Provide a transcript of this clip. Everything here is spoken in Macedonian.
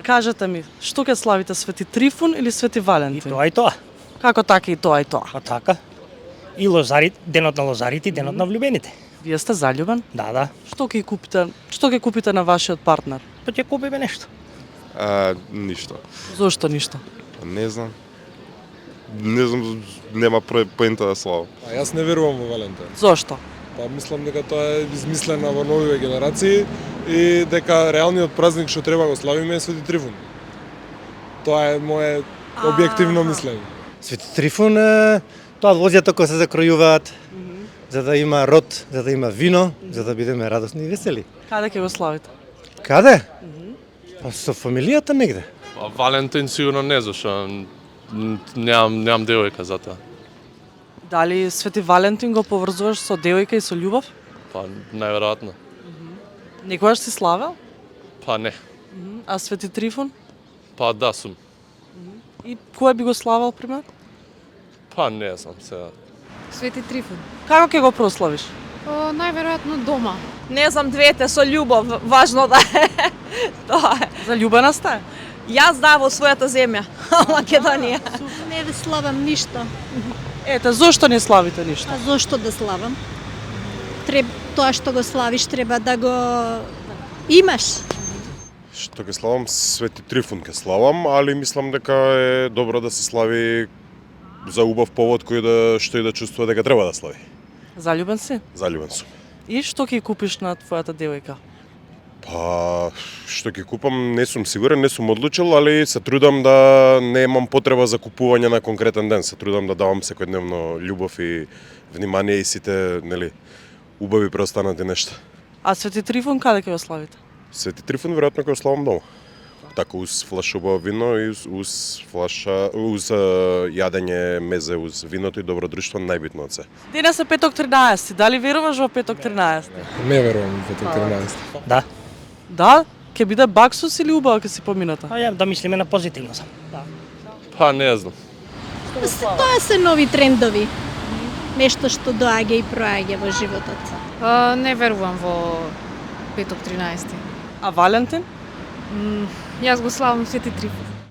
кажете ми, што ќе славите, Свети Трифун или Свети И Валентин? тоа и тоа. Како така и тоа и тоа? Па така. И лозарите, денот на лозарите, и денот на влюбените. Вие сте заљубен? Да. Што ќе купите на вашиот партнер? Па ќе купиме нешто. Ништо. Зошто ништо? Не знам. Не знам, нема поента да славам. Јас не верувам во Валентин. Зошто? Па мислам дека тоа е измислена во новиве генерации и дека реалниот празник што треба го славиме е Свети Трифун. Тоа е мое објективно мислење. Свети Трифун, тоа лозјата кои се закројуваат, за да има род, за да има вино, за да бидеме радосни и весели. Каде ќе го славите? Каде? Па со фамилијата негде. Валентин сигурно не, зашто немам девојка за тоа. Дали Свети Валентин го поврзуваш со девојка и со љубов? Па најверојатно. Некогаш си славел? Па не. А Свети Трифун? Па да сум. И кој би го славел, пример? Па не знам сега. Свети Трифун. Како ќе го прославиш? Најверојатно дома. Не знам, двете со љубов, важно да е. Тоа е. Заљубена сте? Јас да во својата земја, Македонија. Не ви славам ништо. Ете, зошто не славите ништо? А зошто да славам? Тоа што го славиш треба да го имаш. Што ќе славам, Свети Трифун ќе славам, али мислам дека е добро да се слави за убав повод кој што и да чувствува дека треба да слави. Заљубен си? Заљубен сум. И што ќе купиш на твојата девојка? Па, што ќе купам, не сум сигурен, не сум одлучил, али се трудам да немам потреба за купување на конкретен ден. Се трудам да давам секојдневно љубов и внимание и сите, нели, убави преостанати нешта. А Свети Трифун каде ќе го славите? Свети Трифун веројатно ќе го славам дома. Така уз флаша убаво вино и уз јадење мезе уз виното и добро друштво најбитно од се. Денес е петок 13. Дали веруваш во петок 13? Не верувам во петок 13. Да. Да? Ќе биде баксус или убава ќе си помината? А ја да мислиме на позитивно сам. Да. Па не знам. Тоа се нови трендови. Нешто што доаѓа и проаѓа во животот. Не верувам во петок 13. А Валентин? Јас го славам Свети Трифун.